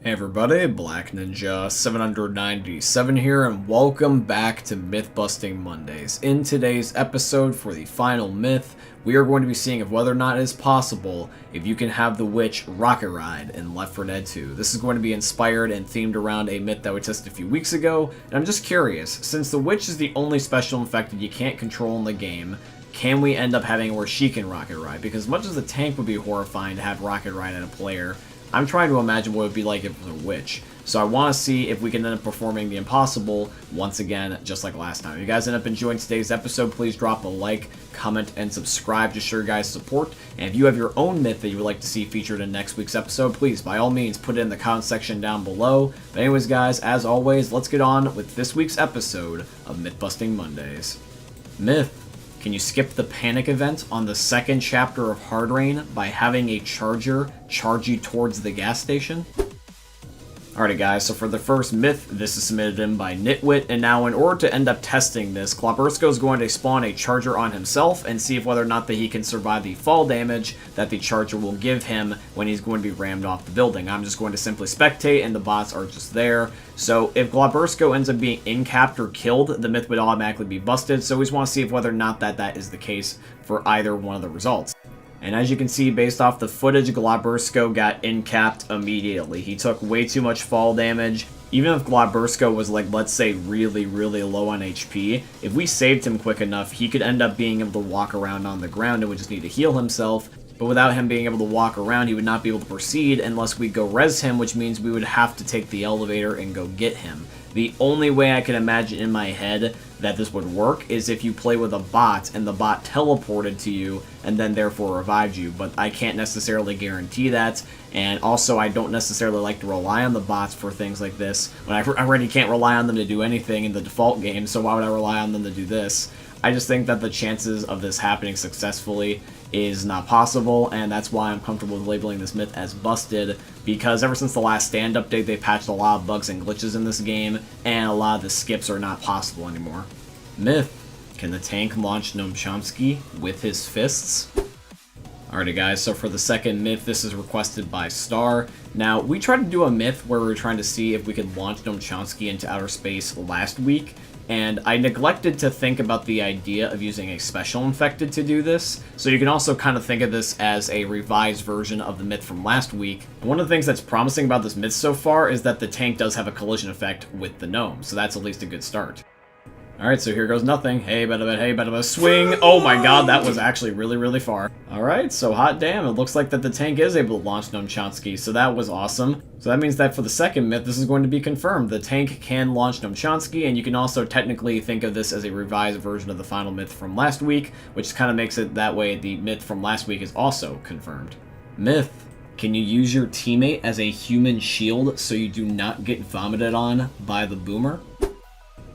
Hey everybody, Black Ninja 797 here, and welcome back to Myth Busting Mondays. In today's episode, for the final myth, we are going to be seeing if whether or not it is possible if you can have the witch rocket ride in Left 4 Dead 2. This is going to be inspired and themed around a myth that we tested a few weeks ago, and I'm just curious, since the witch is the only special infected you can't control in the game, can we end up having where she can rocket ride? Because as much as the tank would be horrifying to have rocket ride at a player, I'm trying to imagine what it would be like if it was a witch. So I want to see if we can end up performing the impossible once again, just like last time. If you guys end up enjoying today's episode, please drop a like, comment, and subscribe to show your guys' support. And if you have your own myth that you would like to see featured in next week's episode, please, by all means, put it in the comment section down below. But anyways, guys, as always, let's get on with this week's episode of Myth Busting Mondays. Myth: can you skip the panic event on the second chapter of Hard Rain by having a charger charge you towards the gas station? Alrighty guys, so for the first myth, this is submitted in by Nitwit, and now in order to end up testing this, Glabersko is going to spawn a charger on himself and see if whether or not that he can survive the fall damage that the charger will give him when he's going to be rammed off the building. I'm just going to simply spectate and the bots are just there. So if Glabersko ends up being incapped or killed, the myth would automatically be busted, so we just want to see if whether or not that is the case for either one of the results. And as you can see, based off the footage, Glabersko got incapped immediately. He took way too much fall damage. Even if Glabersko was, like, let's say, really low on HP, if we saved him quick enough, he could end up being able to walk around on the ground and would just need to heal himself. But without him being able to walk around, he would not be able to proceed unless we go res him, which means we would have to take the elevator and go get him. The only way I can imagine in my head that this would work is if you play with a bot and the bot teleported to you and then therefore revived you, but I can't necessarily guarantee that, and also I don't necessarily like to rely on the bots for things like this when I already can't rely on them to do anything in the default game, so why would I rely on them to do this? I just think that the chances of this happening successfully is not possible, and that's why I'm comfortable with labeling this myth as busted, because ever since the last stand update, they patched a lot of bugs and glitches in this game, and a lot of the skips are not possible anymore. Myth: can the tank launch Gnome Chomsky with his fists? Alrighty guys, so for the second myth, this is requested by Star. Now, we tried to do a myth where we were trying to see if we could launch Gnome Chomsky into outer space last week, and I neglected to think about the idea of using a special infected to do this, so you can also kind of think of this as a revised version of the myth from last week. And one of the things that's promising about this myth so far is that the tank does have a collision effect with the gnome, so that's at least a good start. Alright, so here goes nothing. Hey, bada swing! Oh my god, that was actually really far. Alright, so hot damn, it looks like that the tank is able to launch Gnome Chomsky, so that was awesome. So that means that for the second myth, this is going to be confirmed. The tank can launch Gnome Chomsky, and you can also technically think of this as a revised version of the final myth from last week, which kind of makes it that way the myth from last week is also confirmed. Myth: can you use your teammate as a human shield so you do not get vomited on by the boomer?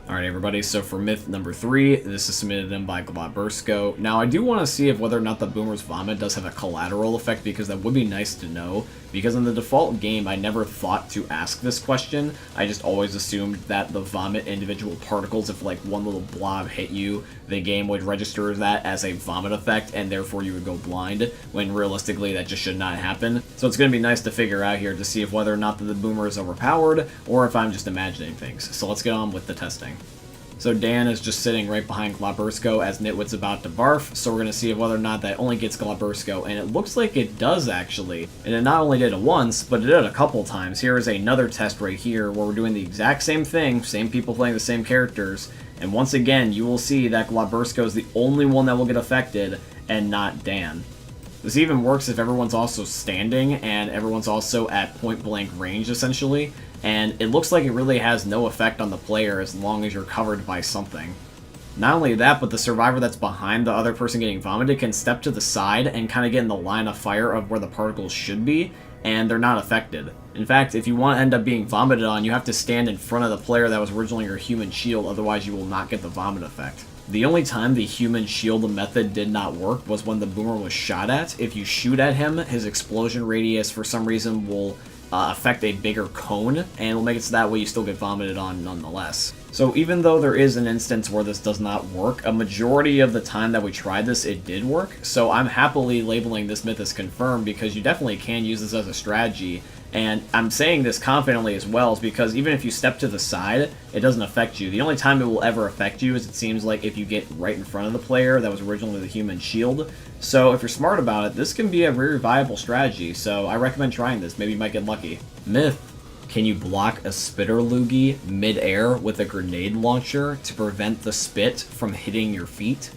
Alright everybody, so for myth number 3, this is submitted in by Glabersko. Now I do want to see if whether or not the boomer's vomit does have a collateral effect, because that would be nice to know, because in the default game I never thought to ask this question. I just always assumed that the vomit individual particles, if like one little blob hit you, the game would register that as a vomit effect and therefore you would go blind, when realistically that just should not happen. So it's going to be nice to figure out here to see if whether or not the boomer is overpowered or if I'm just imagining things. So let's get on with the testing. So Dan is just sitting right behind Glabersko as Nitwit's about to barf, so we're going to see whether or not that only gets Glabersko, and it looks like it does actually. And it not only did it once, but it did it a couple times. Here is another test right here where we're doing the exact same thing, same people playing the same characters, and once again you will see that Glabersko is the only one that will get affected and not Dan. This even works if everyone's also standing and everyone's also at point-blank range, essentially, and it looks like it really has no effect on the player as long as you're covered by something. Not only that, but the survivor that's behind the other person getting vomited can step to the side and kind of get in the line of fire of where the particles should be, and they're not affected. In fact, if you want to end up being vomited on, you have to stand in front of the player that was originally your human shield, otherwise you will not get the vomit effect. The only time the human shield method did not work was when the boomer was shot at. If you shoot at him, his explosion radius for some reason will affect a bigger cone, and it'll make it so that way you still get vomited on nonetheless. So even though there is an instance where this does not work, a majority of the time that we tried this, it did work. So I'm happily labeling this myth as confirmed because you definitely can use this as a strategy. And I'm saying this confidently as well is because even if you step to the side, it doesn't affect you. The only time it will ever affect you is it seems like if you get right in front of the player that was originally the human shield. So if you're smart about it, this can be a very viable strategy. So I recommend trying this. Maybe you might get lucky. Myth. Can you block a spitter loogie mid-air with a grenade launcher to prevent the spit from hitting your feet?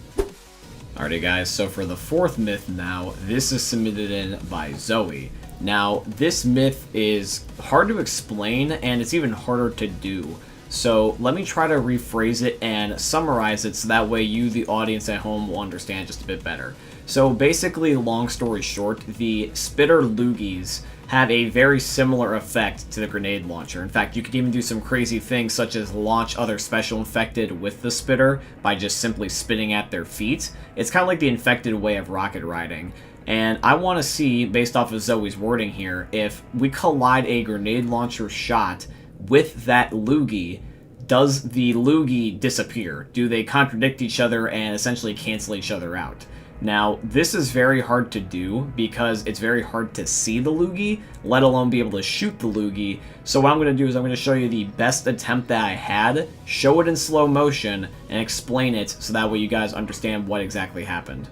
Alrighty guys, so for the fourth myth now, this is submitted in by Zoe. Now, this myth is hard to explain and it's even harder to do. So let me try to rephrase it and summarize it so that way you, the audience at home, will understand just a bit better. So basically, long story short, the spitter loogies have a very similar effect to the grenade launcher. In fact, you could even do some crazy things such as launch other special infected with the spitter by just simply spitting at their feet. It's kind of like the infected way of rocket riding. And I want to see, based off of Zoe's wording here, if we collide a grenade launcher shot with that loogie, does the loogie disappear? Do they contradict each other and essentially cancel each other out? Now, this is very hard to do because it's very hard to see the loogie, let alone be able to shoot the loogie. So what I'm going to do is I'm going to show you the best attempt that I had, show it in slow motion, and explain it so that way you guys understand what exactly happened.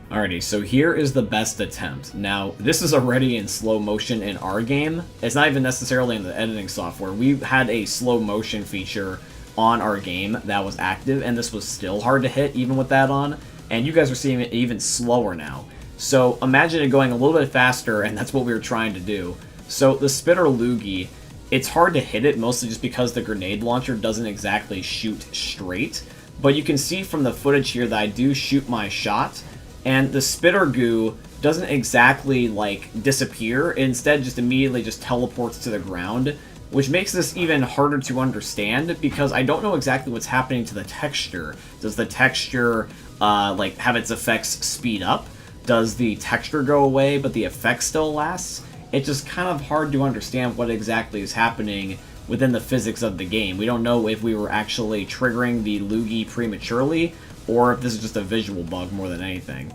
Alrighty, so here is the best attempt. Now, this is already in slow motion in our game. It's not even necessarily in the editing software. We had a slow motion feature on our game that was active, and this was still hard to hit even with that on. And you guys are seeing it even slower now. So imagine it going a little bit faster, and that's what we were trying to do. So the spitter loogie, it's hard to hit it, mostly just because the grenade launcher doesn't exactly shoot straight. But you can see from the footage here that I do shoot my shot, and the spitter goo doesn't exactly, like, disappear. It instead just immediately just teleports to the ground, which makes this even harder to understand because I don't know exactly what's happening to the texture. Does the texture like have its effects speed up? Does the texture go away but the effect still lasts? It's just kind of hard to understand what exactly is happening within the physics of the game. We don't know if we were actually triggering the loogie prematurely or if this is just a visual bug more than anything.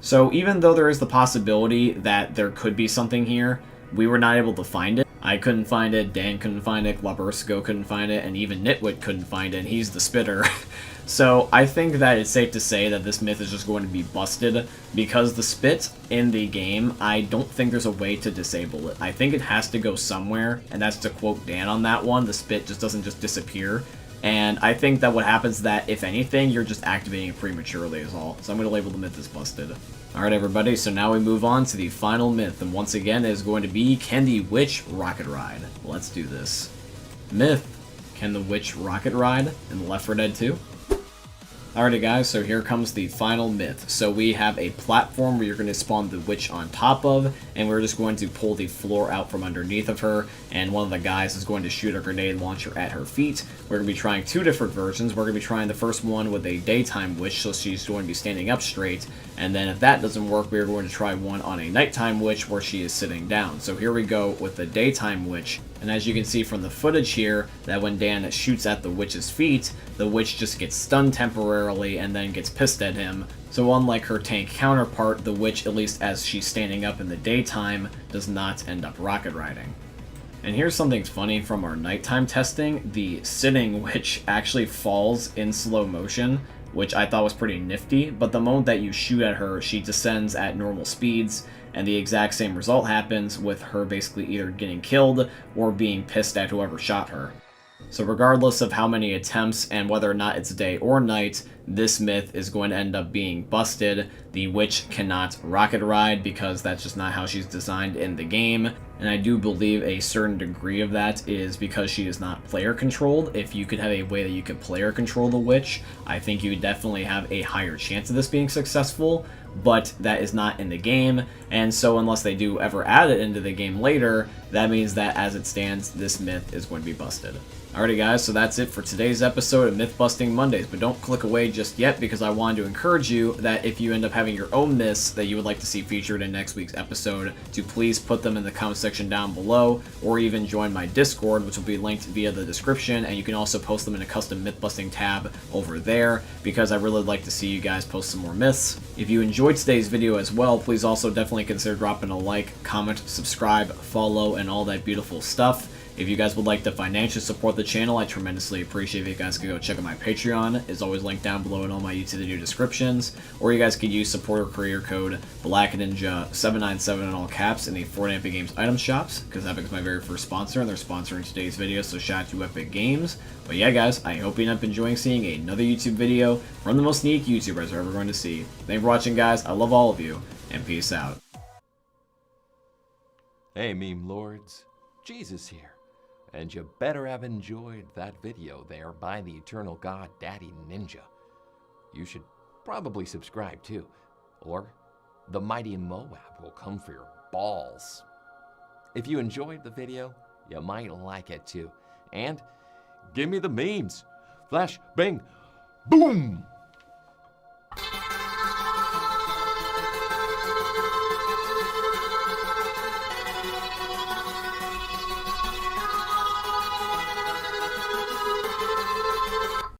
So even though there is the possibility that there could be something here, we were not able to find it. I couldn't find it, Dan couldn't find it, Glabersko couldn't find it, and even Nitwit couldn't find it, and he's the spitter. So I think that it's safe to say that this myth is just going to be busted because the spit in the game, I don't think there's a way to disable it. I think it has to go somewhere, and that's to quote Dan on that one, the spit just doesn't just disappear. And I think that what happens is that, if anything, you're just activating it prematurely is all. So I'm going to label the myth as busted. Alright everybody, so now we move on to the final myth, and once again it is going to be, can the witch rocket ride? Let's do this. Myth, can the witch rocket ride in Left 4 Dead 2? Alrighty guys, so here comes the final myth. So we have a platform where you're going to spawn the witch on top of, and we're just going to pull the floor out from underneath of her, and one of the guys is going to shoot a grenade launcher at her feet. We're going to be trying two different versions. We're going to be trying the first one with a daytime witch, so she's going to be standing up straight, and then if that doesn't work, we're going to try one on a nighttime witch where she is sitting down. So here we go with the daytime witch. And as you can see from the footage here, that when Dan shoots at the witch's feet, the witch just gets stunned temporarily and then gets pissed at him. So unlike her tank counterpart, the witch, at least as she's standing up in the daytime, does not end up rocket riding. And here's something funny from our nighttime testing. The sitting witch actually falls in slow motion, which I thought was pretty nifty, but the moment that you shoot at her, she descends at normal speeds, and the exact same result happens with her basically either getting killed or being pissed at whoever shot her. So regardless of how many attempts and whether or not it's day or night, this myth is going to end up being busted. The witch cannot rocket ride because that's just not how she's designed in the game. And I do believe a certain degree of that is because she is not player controlled. If you could have a way that you could player control the witch, I think you would definitely have a higher chance of this being successful, but that is not in the game, and so unless they do ever add it into the game later, that means that as it stands, this myth is going to be busted. Alrighty guys, so that's it for today's episode of Myth Busting Mondays, but don't click away just just yet because I wanted to encourage you that if you end up having your own myths that you would like to see featured in next week's episode, to please put them in the comment section down below, or even join my Discord, which will be linked via the description, and you can also post them in a custom myth busting tab over there, because I really like to see you guys post some more myths. If you enjoyed today's video as well, please also definitely consider dropping a like, comment, subscribe, follow, and all that beautiful stuff. If you guys would like to financially support the channel, I tremendously appreciate if you guys could go check out my Patreon. It's always linked down below in all my YouTube video descriptions. Or you guys could use supporter creator code BlackNinja797 in all caps in the Fortnite Epic Games item shops, because Epic is my very first sponsor and they're sponsoring today's video, so shout out to Epic Games. But yeah guys, I hope you end up enjoying seeing another YouTube video from the most unique YouTubers you're ever going to see. Thank you for watching guys, I love all of you, and peace out. Hey meme lords, Jesus here. And you better have enjoyed that video there by the eternal god Daddy Ninja. You should probably subscribe too, or the mighty Moab will come for your balls. If you enjoyed the video, you might like it too. And give me the memes. Flash, bang, boom!